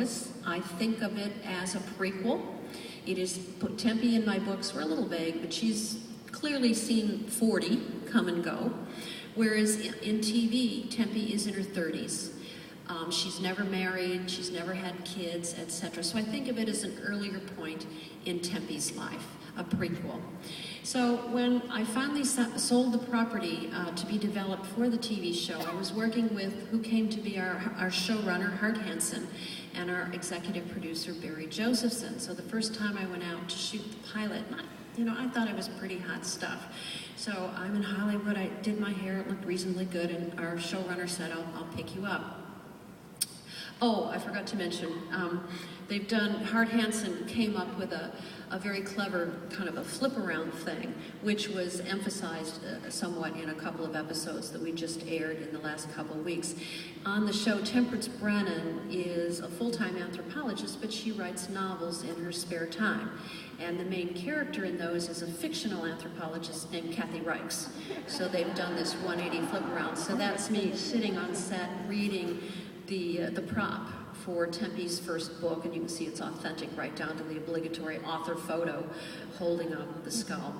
focus. I think of it as a prequel. It is, Tempe in my books were a little vague, but she's clearly seen 40 come and go, whereas in TV, Tempe is in her 30s. She's never married, she's never had kids, etc. So I think of it as an earlier point in Tempe's life, a prequel. So when I finally sold the property to be developed for the TV show, I was working with who came to be our showrunner, Hart Hansen, and our executive producer, Barry Josephson. So the first time I went out to shoot the pilot, I thought it was pretty hot stuff. So I'm in Hollywood, I did my hair, it looked reasonably good, and our showrunner said, I'll pick you up. Oh, I forgot to mention, Hart Hansen came up with a very clever kind of a flip around thing, which was emphasized somewhat in a couple of episodes that we just aired in the last couple of weeks. On the show, Temperance Brennan is a full-time anthropologist, but she writes novels in her spare time. And the main character in those is a fictional anthropologist named Kathy Reichs. So they've done this 180 flip around. So that's me sitting on set reading the prop for Tempe's first book, and you can see it's authentic right down to the obligatory author photo holding up the skull.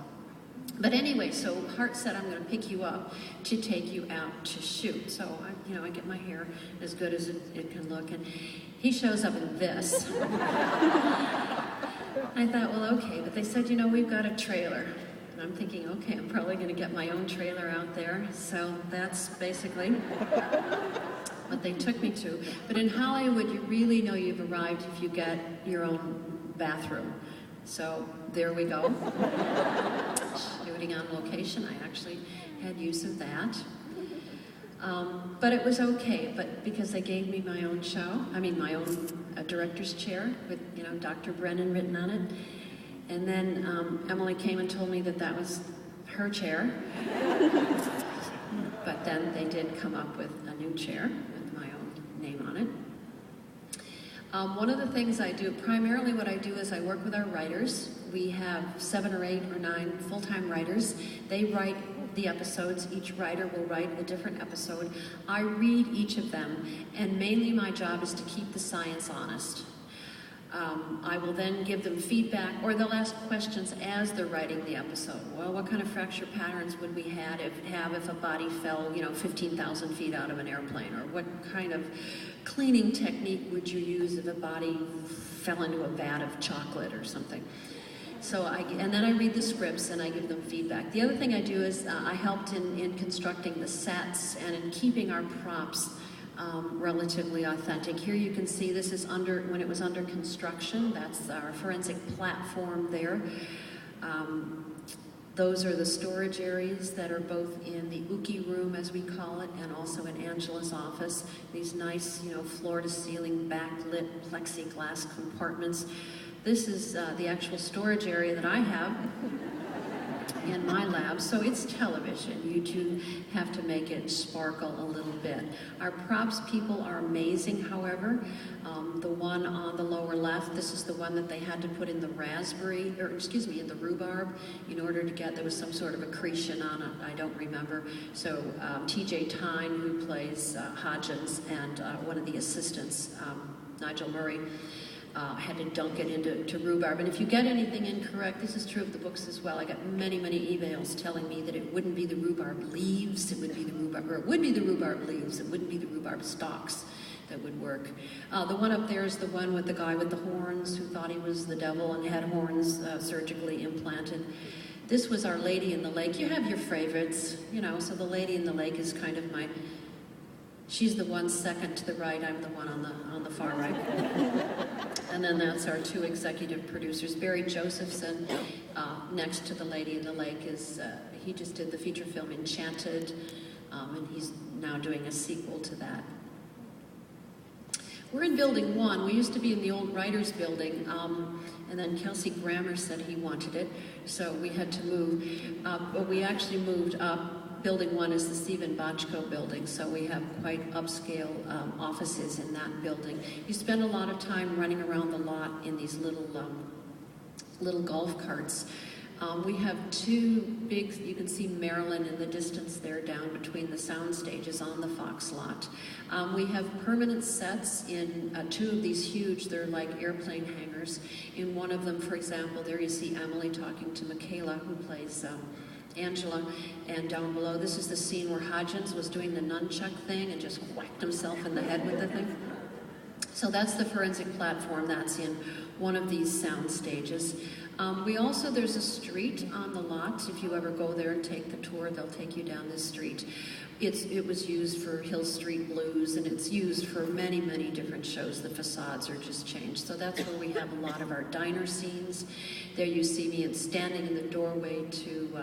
But anyway, so Hart said, I'm going to pick you up to take you out to shoot. So I get my hair as good as it can look, and he shows up in this. I thought, well, okay, but they said, we've got a trailer. And I'm thinking, okay, I'm probably going to get my own trailer out there. So that's basically what they took me to. But in Hollywood, you really know you've arrived if you get your own bathroom. So there we go. Shooting on location, I actually had use of that. But it was okay, but because they gave me my own show, my own director's chair with, Dr. Brennan written on it. And then Emily came and told me that was her chair. But then they did come up with a new chair with my own name on it. One of the things I do, primarily what I do is I work with our writers. We have 7 or 8 or 9 full-time writers. They write the episodes. Each writer will write a different episode. I read each of them, and mainly my job is to keep the science honest. I will then give them feedback, or they'll ask questions as they're writing the episode. Well, what kind of fracture patterns would we have if a body fell, 15,000 feet out of an airplane? Or what kind of cleaning technique would you use if a body fell into a vat of chocolate or something? So and then I read the scripts and I give them feedback. The other thing I do is I helped in constructing the sets and in keeping our props relatively authentic. Here you can see this is when it was under construction. That's our forensic platform there. Those are the storage areas that are both in the Uki room, as we call it, and also in Angela's office. These nice, floor-to-ceiling backlit plexiglass compartments. This is the actual storage area that I have in my lab, so it's television. You do have to make it sparkle a little bit. Our props people are amazing, however. The one on the lower left, this is the one that they had to put in the in the rhubarb in order to there was some sort of accretion on it, I don't remember. So TJ Tyne, who plays Hodgins, and one of the assistants, Nigel Murray, had to dunk it into rhubarb. And if you get anything incorrect, this is true of the books as well. I got many, many emails telling me that it wouldn't be the rhubarb leaves, it would be the rhubarb leaves, it wouldn't be the rhubarb stalks that would work. The one up there is the one with the guy with the horns who thought he was the devil and had horns surgically implanted. This was Our Lady in the Lake. You have your favorites, so the Lady in the Lake is kind of she's the one second to the right, I'm the one on the far right. And then that's our 2 executive producers. Barry Josephson, next to the Lady in the Lake, he just did the feature film Enchanted, and he's now doing a sequel to that. We're in building 1. We used to be in the old writers building, and then Kelsey Grammer said he wanted it, so we had to move. But we actually moved up. Building 1 is the Stephen Bochco building, so we have quite upscale offices in that building. You spend a lot of time running around the lot in these little golf carts. We have two big, you can see Maryland in the distance there down between the sound stages on the Fox lot. We have permanent sets in two of these huge, they're like airplane hangars. In one of them, for example, there you see Emily talking to Michaela, who plays Angela, and down below, this is the scene where Hodgins was doing the nunchuck thing and just whacked himself in the head with the thing. So that's the forensic platform that's in one of these sound stages. We also, there's a street on the lot. If you ever go there and take the tour, they'll take you down this street. It was used for Hill Street Blues, and it's used for many, many different shows. The facades are just changed. So that's where we have a lot of our diner scenes. There you see me standing in the doorway to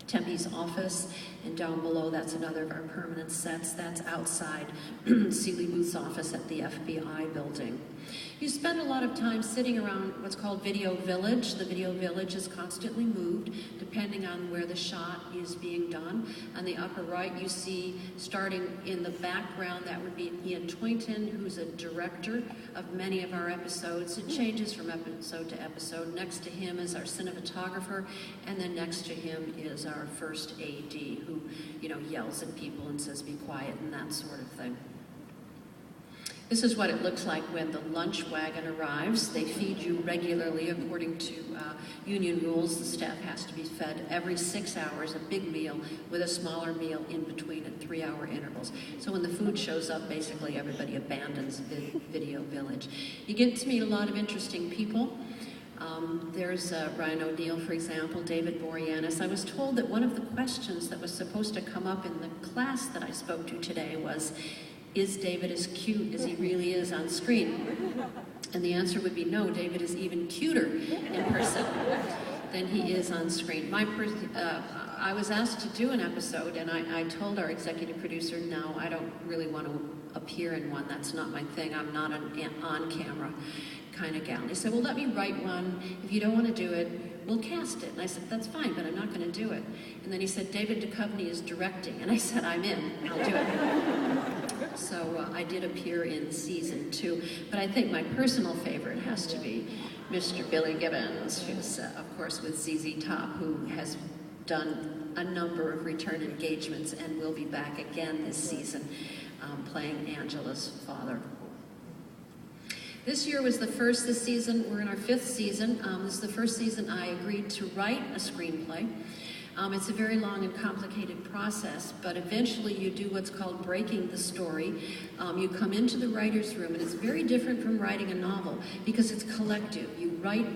Tempe's office, and down below that's another of our permanent sets. That's outside Seeley Booth's office at the FBI building. You spend a lot of time sitting around what's called Video Village. The Video Village is constantly moved depending on where the shot is being done. On the upper right you see, starting in the background, that would be Ian Toynton, who's a director of many of our episodes. It changes from episode to episode. Next to him is our cinematographer, and then next to him is our first AD, who, you know, yells at people and says be quiet and that sort of thing. This is what it looks like when the lunch wagon arrives. They feed you regularly according to union rules. The staff has to be fed every 6 hours, a big meal with a smaller meal in between at 3-hour intervals. So when the food shows up, basically everybody abandons Video Village. You get to meet a lot of interesting people. There's Ryan O'Neill, for example, David Boreanaz. I was told that one of the questions that was supposed to come up in the class that I spoke to today was, is David as cute as he really is on screen? And the answer would be no, David is even cuter in person than he is on screen. I was asked to do an episode, and I told our executive producer, no, I don't really want to appear in one. That's not my thing. I'm not an on-camera kind of gal. And he said, well, let me write one. If you don't want to do it, we'll cast it. And I said, that's fine, but I'm not going to do it. And then he said, David Duchovny is directing. And I said, I'm in. I'll do it. So I did appear in season 2. But I think my personal favorite has to be Mr. Billy Gibbons, who's, of course, with ZZ Top, who has done a number of return engagements and will be back again this season, playing Angela's father. This year was the first, this season, we're in our 5th season. This is the first season I agreed to write a screenplay. It's a very long and complicated process, but eventually you do what's called breaking the story. You come into the writer's room, and it's very different from writing a novel because it's collective. You write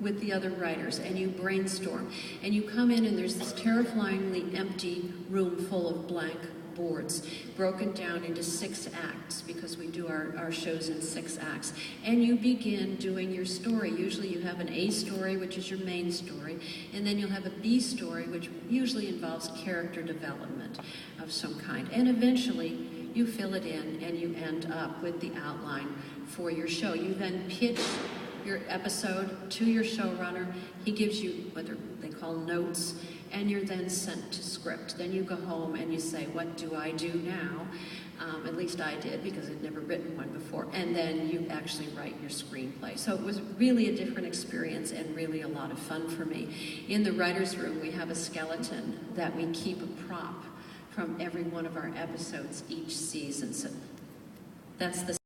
with the other writers, and you brainstorm. And you come in, and there's this terrifyingly empty room full of blank boards, broken down into 6 acts, because we do our shows in 6 acts. And you begin doing your story. Usually you have an A story, which is your main story, and then you'll have a B story, which usually involves character development of some kind. And eventually you fill it in, and you end up with the outline for your show. You then pitch your episode to your showrunner. He gives you what they call notes, and you're then sent to script. Then you go home and you say, what do I do now? At least I did, because I'd never written one before. And then you actually write your screenplay. So it was really a different experience and really a lot of fun for me. In the writer's room, we have a skeleton that we keep a prop from every one of our episodes each season. So that's the